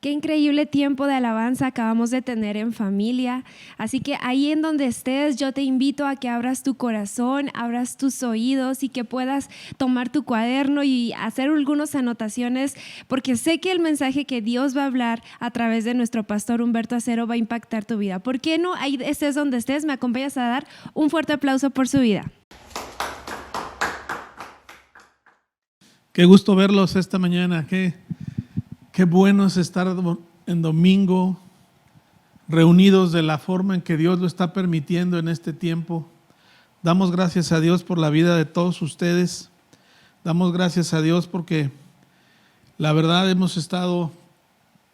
Qué increíble tiempo de alabanza acabamos de tener en familia. Así que ahí en donde estés, yo te invito a que abras tu corazón, abras tus oídos y que puedas tomar tu cuaderno y hacer algunas anotaciones, porque sé que el mensaje que Dios va a hablar a través de nuestro pastor Humberto Acero va a impactar tu vida. ¿Por qué no? Ahí estés donde estés, me acompañas a dar un fuerte aplauso por su vida. Qué gusto verlos esta mañana. Qué bueno es estar en domingo reunidos de la forma en que Dios lo está permitiendo en este tiempo. Damos gracias a Dios por la vida de todos ustedes. Damos gracias a Dios porque la verdad hemos estado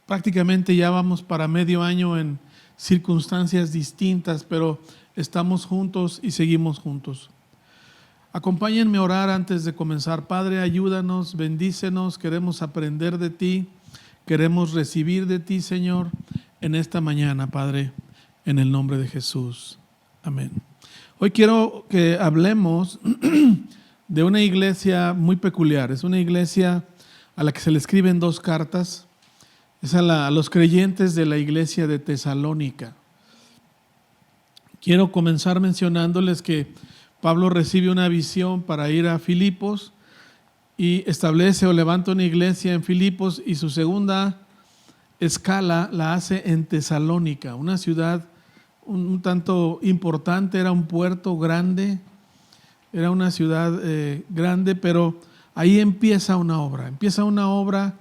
prácticamente, ya vamos para medio año en circunstancias distintas, pero estamos juntos y seguimos juntos. Acompáñenme a orar antes de comenzar. Padre, ayúdanos, bendícenos, queremos aprender de ti, queremos recibir de ti, Señor, en esta mañana, Padre, en el nombre de Jesús. Amén. Hoy quiero que hablemos de una iglesia muy peculiar. Es una iglesia a la que se le escriben dos cartas. Es a los creyentes de la iglesia de Tesalónica. Quiero comenzar mencionándoles que Pablo recibe una visión para ir a Filipos y establece o levanta una iglesia en Filipos, y su segunda escala la hace en Tesalónica, una ciudad un tanto importante, era un puerto grande, era una ciudad grande, pero ahí empieza una obra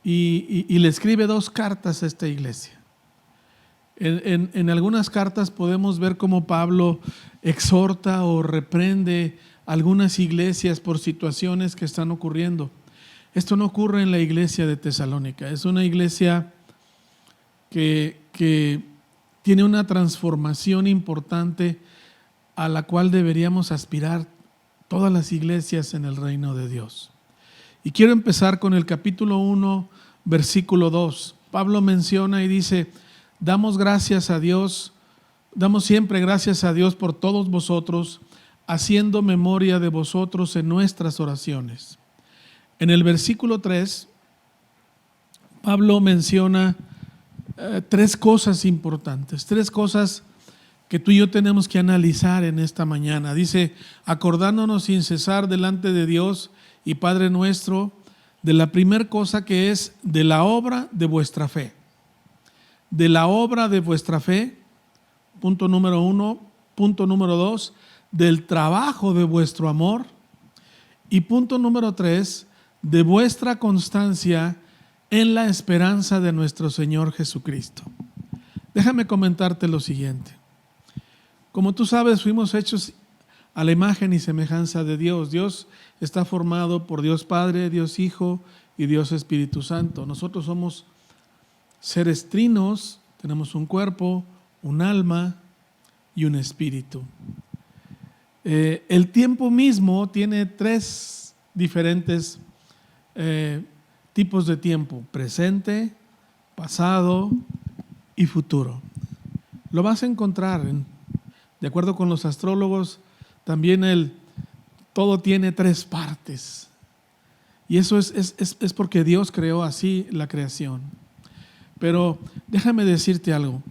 y le escribe dos cartas a esta iglesia. En algunas cartas podemos ver cómo Pablo exhorta o reprende algunas iglesias por situaciones que están ocurriendo. Esto no ocurre en la iglesia de Tesalónica. Es una iglesia que tiene una transformación importante a la cual deberíamos aspirar todas las iglesias en el reino de Dios. Y quiero empezar con el capítulo 1, versículo 2. Pablo menciona y dice: damos gracias a Dios, damos siempre gracias a Dios por todos vosotros, haciendo memoria de vosotros en nuestras oraciones. En el versículo 3, Pablo menciona tres cosas importantes, tres cosas que tú y yo tenemos que analizar en esta mañana. Dice: acordándonos sin cesar delante de Dios y Padre nuestro, de la primera cosa que es de la obra de vuestra fe. De la obra de vuestra fe, punto número 1. Punto número 2, del trabajo de vuestro amor. Y punto número 3, de vuestra constancia en la esperanza de nuestro Señor Jesucristo. Déjame comentarte lo siguiente. Como tú sabes, fuimos hechos a la imagen y semejanza de Dios. Dios está formado por Dios Padre, Dios Hijo y Dios Espíritu Santo. Nosotros somos seres trinos, tenemos un cuerpo, un alma y un espíritu. El tiempo mismo tiene tres diferentes tipos de tiempo: presente, pasado y futuro. Lo vas a encontrar, de acuerdo con los astrólogos, también todo tiene tres partes. Y eso es porque Dios creó así la creación. Pero déjame decirte algo.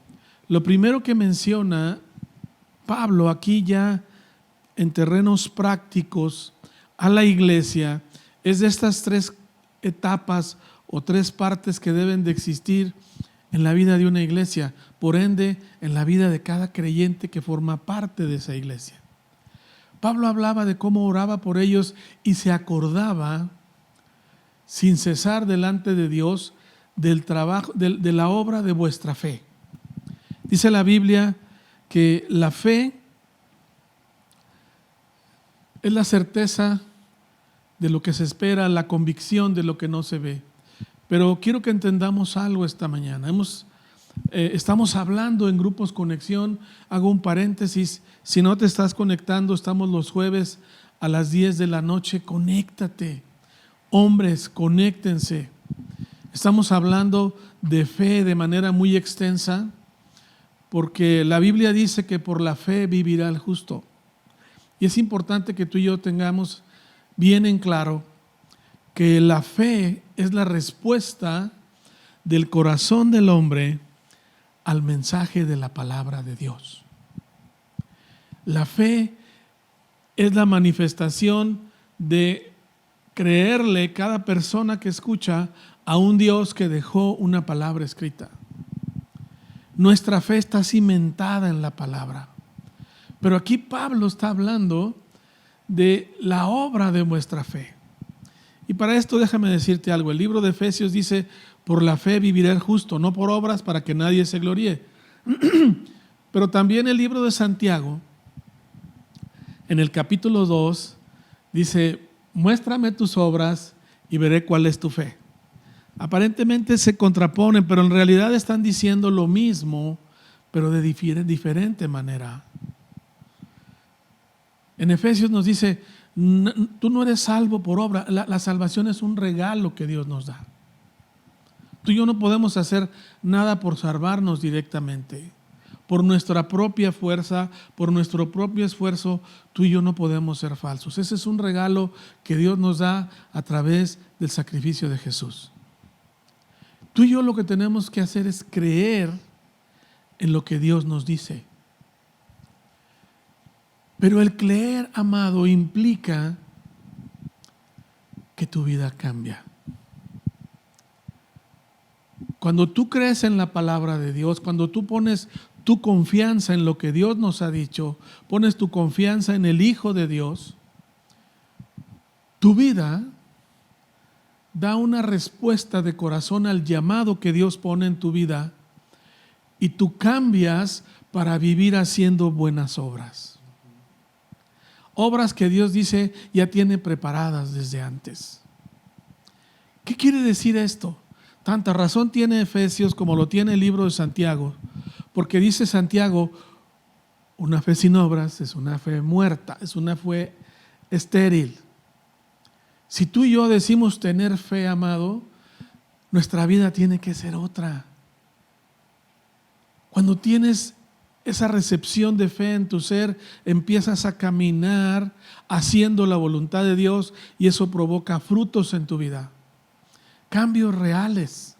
Lo primero que menciona Pablo aquí ya en terrenos prácticos a la iglesia es de estas tres etapas o tres partes que deben de existir en la vida de una iglesia, por ende en la vida de cada creyente que forma parte de esa iglesia. Pablo hablaba de cómo oraba por ellos y se acordaba sin cesar delante de Dios del trabajo, de la obra de vuestra fe. Dice la Biblia que la fe es la certeza de lo que se espera, la convicción de lo que no se ve. Pero quiero que entendamos algo esta mañana. Estamos hablando en Grupos Conexión. Hago un paréntesis: si no te estás conectando, estamos los jueves a las 10 de la noche. Conéctate. Hombres, conéctense. Estamos hablando de fe de manera muy extensa, porque la Biblia dice que por la fe vivirá el justo. Y es importante que tú y yo tengamos bien en claro que la fe es la respuesta del corazón del hombre al mensaje de la palabra de Dios. La fe es la manifestación de creerle cada persona que escucha a un Dios que dejó una palabra escrita. Nuestra fe está cimentada en la palabra. Pero aquí Pablo está hablando de la obra de vuestra fe. Y para esto déjame decirte algo. El libro de Efesios dice, por la fe vivirá el justo, no por obras para que nadie se gloríe. Pero también el libro de Santiago, en el capítulo 2, dice, muéstrame tus obras y veré cuál es tu fe. Aparentemente se contraponen, pero en realidad están diciendo lo mismo, pero de diferente manera. En Efesios nos dice, tú no eres salvo por obra, la salvación es un regalo que Dios nos da. Tú y yo no podemos hacer nada por salvarnos directamente. Por nuestra propia fuerza, por nuestro propio esfuerzo, tú y yo no podemos ser falsos. Ese es un regalo que Dios nos da a través del sacrificio de Jesús. Tú y yo lo que tenemos que hacer es creer en lo que Dios nos dice. Pero el creer, amado, implica que tu vida cambia. Cuando tú crees en la palabra de Dios, cuando tú pones tu confianza en lo que Dios nos ha dicho, pones tu confianza en el Hijo de Dios, tu vida da una respuesta de corazón al llamado que Dios pone en tu vida y tú cambias para vivir haciendo buenas obras. Obras que Dios dice ya tiene preparadas desde antes. ¿Qué quiere decir esto? Tanta razón tiene Efesios como lo tiene el libro de Santiago, porque dice Santiago, una fe sin obras es una fe muerta, es una fe estéril. Si tú y yo decimos tener fe, amado, nuestra vida tiene que ser otra. Cuando tienes esa recepción de fe en tu ser, empiezas a caminar haciendo la voluntad de Dios y eso provoca frutos en tu vida. Cambios reales.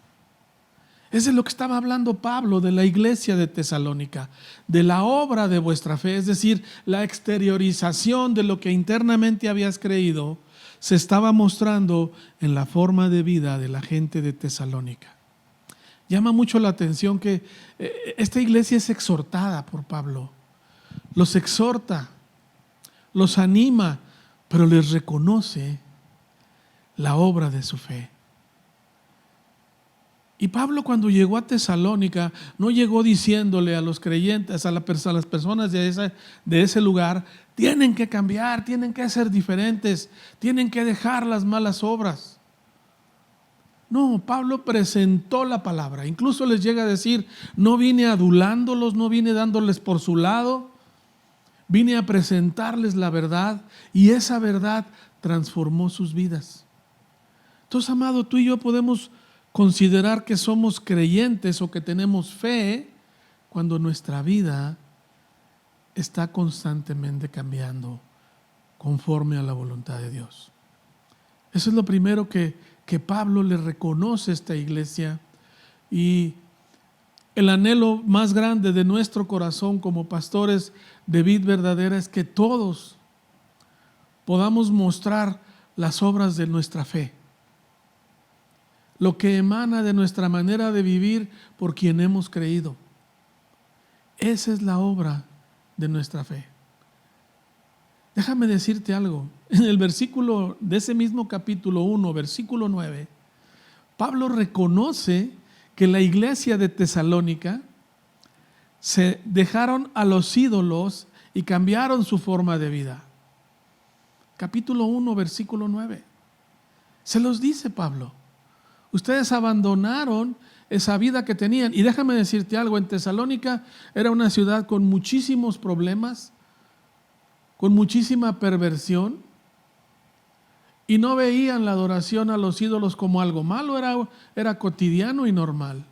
Es de lo que estaba hablando Pablo de la iglesia de Tesalónica, de la obra de vuestra fe, es decir, la exteriorización de lo que internamente habías creído, se estaba mostrando en la forma de vida de la gente de Tesalónica. Llama mucho la atención que esta iglesia es exhortada por Pablo. Los exhorta, los anima, pero les reconoce la obra de su fe. Y Pablo, cuando llegó a Tesalónica, no llegó diciéndole a los creyentes, a las personas de ese lugar, tienen que cambiar, tienen que ser diferentes, tienen que dejar las malas obras. No, Pablo presentó la palabra, incluso les llega a decir, no vine adulándolos, no vine dándoles por su lado, vine a presentarles la verdad y esa verdad transformó sus vidas. Entonces, amado, tú y yo podemos considerar que somos creyentes o que tenemos fe cuando nuestra vida está constantemente cambiando conforme a la voluntad de Dios. Eso es lo primero que Pablo le reconoce a esta iglesia, y el anhelo más grande de nuestro corazón como pastores de vid verdadera es que todos podamos mostrar las obras de nuestra fe, lo que emana de nuestra manera de vivir por quien hemos creído. Esa es la obra de nuestra fe. Déjame decirte algo. En el versículo de ese mismo capítulo 1, versículo 9, Pablo reconoce que la iglesia de Tesalónica se dejaron a los ídolos y cambiaron su forma de vida. Capítulo 1, versículo 9. Se los dice Pablo. Ustedes abandonaron esa vida que tenían. Y déjame decirte algo, en Tesalónica era una ciudad con muchísimos problemas, con muchísima perversión, y no veían la adoración a los ídolos como algo malo, era cotidiano y normal.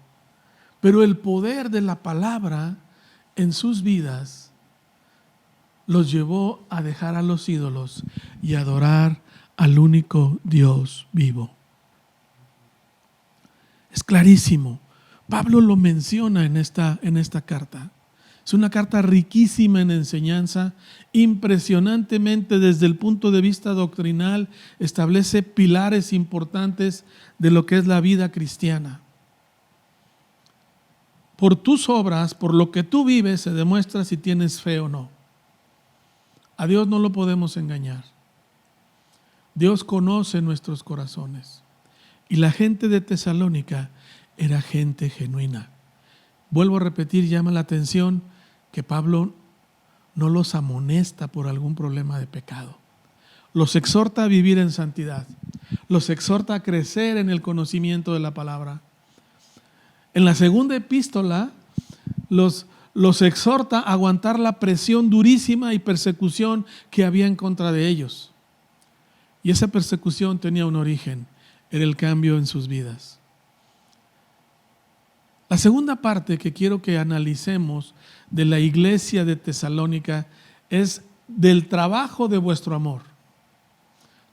Pero el poder de la palabra en sus vidas los llevó a dejar a los ídolos y adorar al único Dios vivo. clarísimo. Pablo lo menciona en esta carta. Es una carta riquísima en enseñanza, impresionantemente desde el punto de vista doctrinal, establece pilares importantes de lo que es la vida cristiana. Por tus obras, por lo que tú vives, se demuestra si tienes fe o no. A Dios no lo podemos engañar. Dios conoce nuestros corazones. Y la gente de Tesalónica era gente genuina. Vuelvo a repetir, llama la atención que Pablo no los amonesta por algún problema de pecado. Los exhorta a vivir en santidad. Los exhorta a crecer en el conocimiento de la palabra. En la segunda epístola los exhorta a aguantar la presión durísima y persecución que había en contra de ellos. Y esa persecución tenía un origen, era el cambio en sus vidas. La segunda parte que quiero que analicemos de la iglesia de Tesalónica es del trabajo de vuestro amor.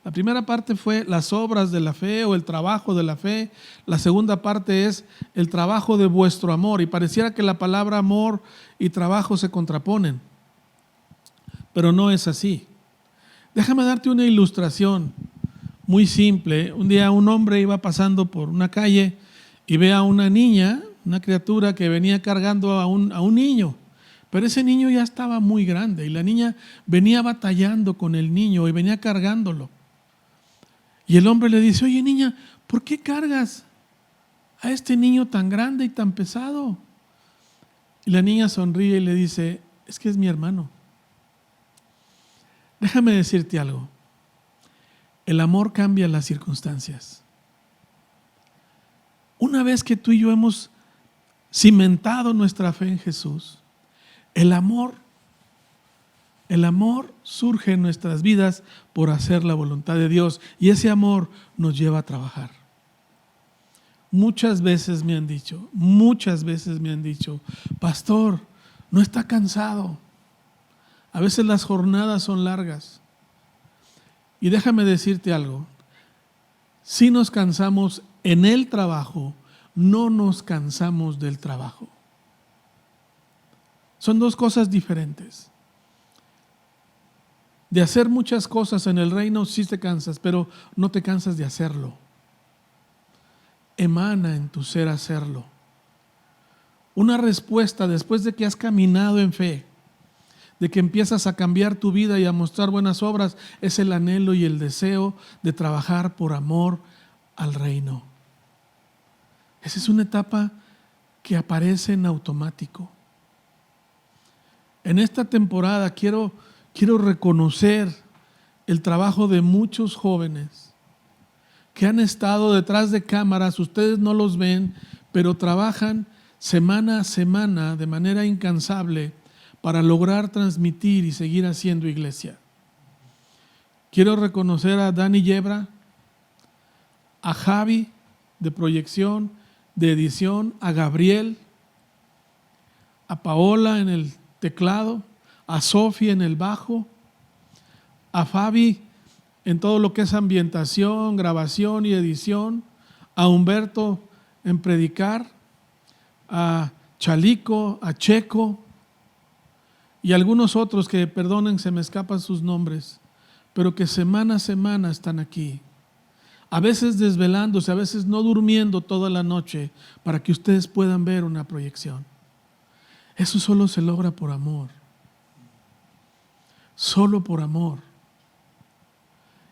La primera parte fue las obras de la fe o el trabajo de la fe. La segunda parte es el trabajo de vuestro amor. Y pareciera que la palabra amor y trabajo se contraponen, pero no es así. Déjame darte una ilustración muy simple. Un día un hombre iba pasando por una calle y ve a una niña, una criatura que venía cargando a un niño. Pero ese niño ya estaba muy grande y la niña venía batallando con el niño y venía cargándolo. Y el hombre le dice: oye niña, ¿por qué cargas a este niño tan grande y tan pesado? Y la niña sonríe y le dice: es que es mi hermano. Déjame decirte algo. El amor cambia las circunstancias. Una vez que tú y yo hemos cimentado nuestra fe en Jesús, el amor surge en nuestras vidas por hacer la voluntad de Dios, y ese amor nos lleva a trabajar. Muchas veces me han dicho, pastor, ¿no está cansado? A veces las jornadas son largas. Y déjame decirte algo, si nos cansamos en el trabajo, no nos cansamos del trabajo. Son dos cosas diferentes. De hacer muchas cosas en el reino sí te cansas, pero no te cansas de hacerlo. Emana en tu ser hacerlo. Una respuesta después de que has caminado en fe, de que empiezas a cambiar tu vida y a mostrar buenas obras, es el anhelo y el deseo de trabajar por amor al reino. Esa es una etapa que aparece en automático. En esta temporada quiero reconocer el trabajo de muchos jóvenes que han estado detrás de cámaras. Ustedes no los ven, pero trabajan semana a semana de manera incansable para lograr transmitir y seguir haciendo iglesia. Quiero reconocer a Dani Yebra, a Javi de proyección, de edición, a Gabriel, a Paola en el teclado, a Sofía en el bajo, a Fabi en todo lo que es ambientación, grabación y edición, a Humberto en predicar, a Chalico, a Checo y algunos otros que, perdonen, se me escapan sus nombres, pero que semana a semana están aquí. A veces desvelándose, a veces no durmiendo toda la noche para que ustedes puedan ver una proyección. Eso solo se logra por amor. Solo por amor.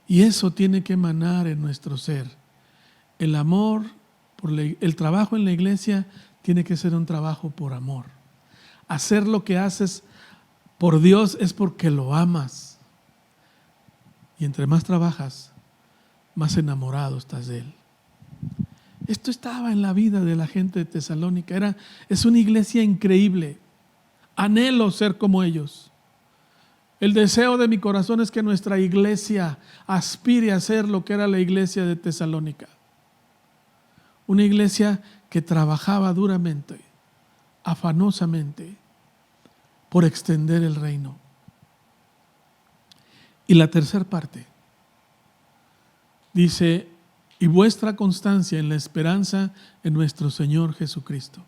Y eso tiene que emanar en nuestro ser. El amor, el trabajo en la iglesia tiene que ser un trabajo por amor. Hacer lo que haces por Dios es porque lo amas. Y entre más trabajas, más enamorado estás de Él. Esto estaba en la vida de la gente de Tesalónica. Es una iglesia increíble. Anhelo ser como ellos. El deseo de mi corazón es que nuestra iglesia aspire a ser lo que era la iglesia de Tesalónica. Una iglesia que trabajaba duramente, afanosamente, por extender el reino. Y la tercera parte dice: y vuestra constancia en la esperanza en nuestro Señor Jesucristo.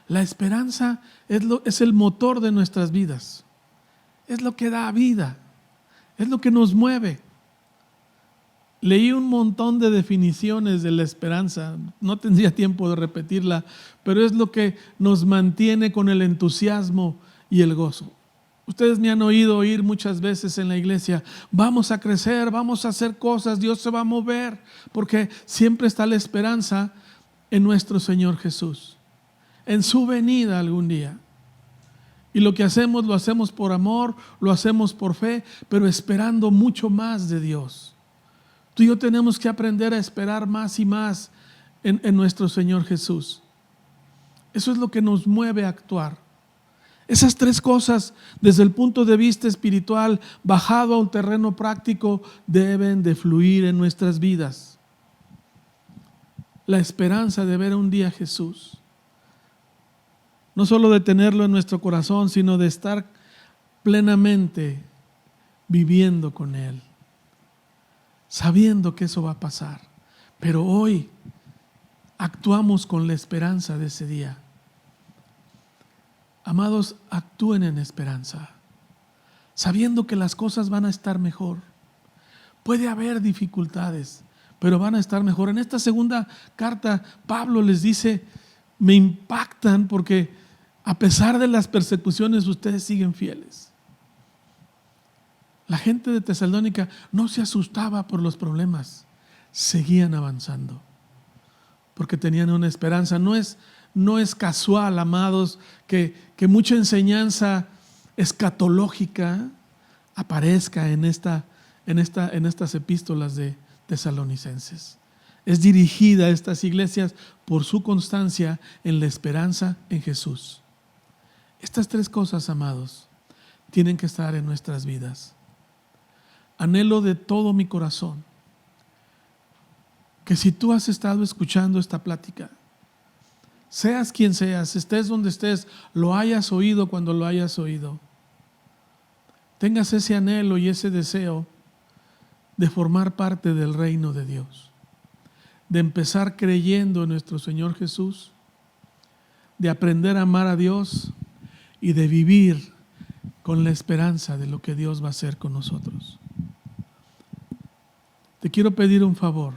La esperanza es el motor de nuestras vidas, es lo que da vida, es lo que nos mueve. Leí un montón de definiciones de la esperanza, no tendría tiempo de repetirla, pero es lo que nos mantiene con el entusiasmo y el gozo. Ustedes me han oído oír muchas veces en la iglesia: vamos a crecer, vamos a hacer cosas, Dios se va a mover, porque siempre está la esperanza en nuestro Señor Jesús, en su venida algún día. Y lo que hacemos, lo hacemos por amor, lo hacemos por fe, pero esperando mucho más de Dios. Tú y yo tenemos que aprender a esperar más y más en nuestro Señor Jesús. Eso es lo que nos mueve a actuar. Esas tres cosas, desde el punto de vista espiritual, bajado a un terreno práctico, deben de fluir en nuestras vidas. La esperanza de ver un día a Jesús. No solo de tenerlo en nuestro corazón, sino de estar plenamente viviendo con Él, sabiendo que eso va a pasar. Pero hoy actuamos con la esperanza de ese día. Amados, actúen en esperanza, sabiendo que las cosas van a estar mejor. Puede haber dificultades, pero van a estar mejor. En esta segunda carta, Pablo les dice: me impactan porque a pesar de las persecuciones, ustedes siguen fieles. La gente de Tesalónica no se asustaba por los problemas, seguían avanzando, porque tenían una esperanza. No es casual, amados, que mucha enseñanza escatológica aparezca en estas epístolas de Tesalonicenses. Es dirigida a estas iglesias por su constancia en la esperanza en Jesús. Estas tres cosas, amados, tienen que estar en nuestras vidas. Anhelo de todo mi corazón que si tú has estado escuchando esta plática, seas quien seas, estés donde estés, lo hayas oído cuando lo hayas oído, tengas ese anhelo y ese deseo de formar parte del reino de Dios, de empezar creyendo en nuestro Señor Jesús, de aprender a amar a Dios y de vivir con la esperanza de lo que Dios va a hacer con nosotros. Te quiero pedir un favor.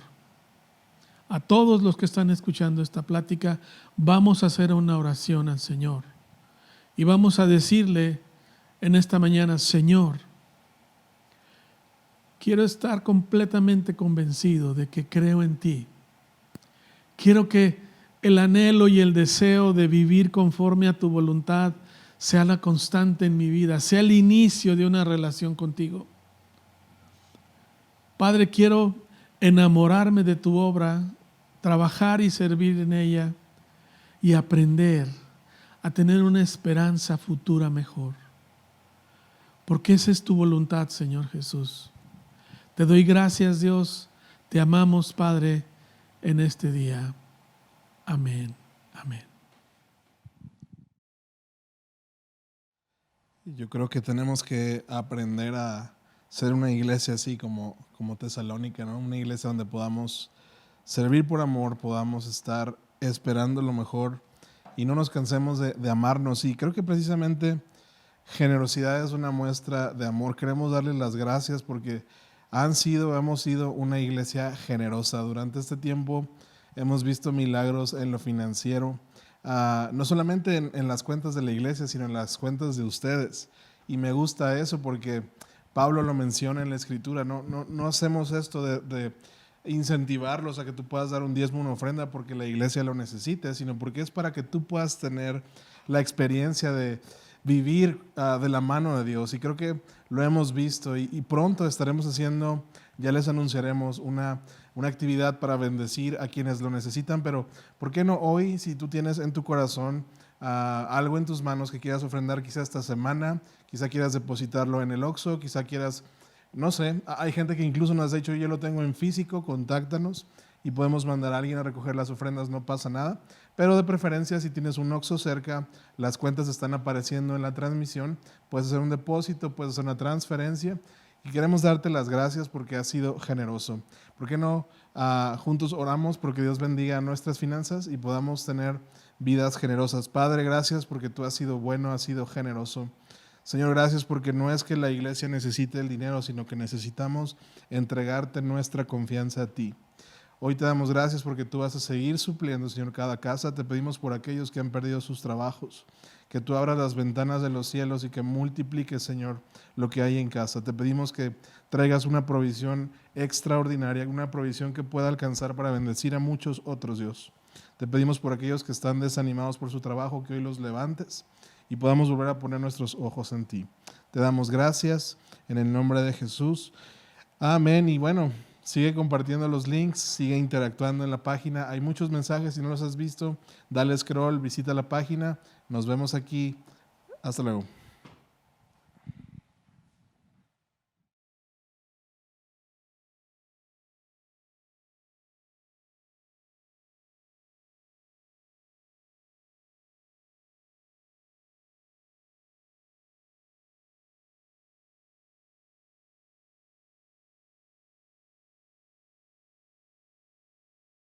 A todos los que están escuchando esta plática, vamos a hacer una oración al Señor. Y vamos a decirle en esta mañana: Señor, quiero estar completamente convencido de que creo en ti. Quiero que el anhelo y el deseo de vivir conforme a tu voluntad sea la constante en mi vida, sea el inicio de una relación contigo. Padre, quiero enamorarme de tu obra, trabajar y servir en ella y aprender a tener una esperanza futura mejor. Porque esa es tu voluntad, Señor Jesús. Te doy gracias, Dios. Te amamos, Padre, en este día. Amén. Amén. Yo creo que tenemos que aprender a ser una iglesia así como Tesalónica, ¿no? Una iglesia donde podamos servir por amor, podamos estar esperando lo mejor y no nos cansemos de amarnos. Y creo que precisamente generosidad es una muestra de amor. Queremos darles las gracias porque hemos sido una iglesia generosa. Durante este tiempo hemos visto milagros en lo financiero, no solamente en las cuentas de la iglesia, sino en las cuentas de ustedes. Y me gusta eso porque Pablo lo menciona en la Escritura. No hacemos esto de incentivarlos a que tú puedas dar un diezmo, una ofrenda porque la iglesia lo necesite, sino porque es para que tú puedas tener la experiencia de vivir de la mano de Dios. Y creo que lo hemos visto y pronto estaremos haciendo, ya les anunciaremos una actividad para bendecir a quienes lo necesitan. Pero ¿por qué no hoy, si tú tienes en tu corazón algo en tus manos que quieras ofrendar quizá esta semana, quizá quieras depositarlo en el Oxxo, quizá quieras, no sé, hay gente que incluso nos ha dicho: yo lo tengo en físico, contáctanos y podemos mandar a alguien a recoger las ofrendas, no pasa nada. Pero de preferencia, si tienes un Oxxo cerca, las cuentas están apareciendo en la transmisión, puedes hacer un depósito, puedes hacer una transferencia y queremos darte las gracias porque has sido generoso. ¿Por qué no juntos oramos porque Dios bendiga nuestras finanzas y podamos tener vidas generosas. Padre, gracias porque tú has sido bueno, has sido generoso. Señor, gracias porque no es que la iglesia necesite el dinero, sino que necesitamos entregarte nuestra confianza a ti. Hoy te damos gracias porque tú vas a seguir supliendo, Señor, cada casa. Te pedimos por aquellos que han perdido sus trabajos, que tú abras las ventanas de los cielos y que multipliques, Señor, lo que hay en casa. Te pedimos que traigas una provisión extraordinaria, una provisión que pueda alcanzar para bendecir a muchos otros, Dios. Te pedimos por aquellos que están desanimados por su trabajo, que hoy los levantes y podamos volver a poner nuestros ojos en ti. Te damos gracias en el nombre de Jesús. Amén. Y bueno, sigue compartiendo los links, sigue interactuando en la página. Hay muchos mensajes, si no los has visto, dale scroll, visita la página. Nos vemos aquí. Hasta luego.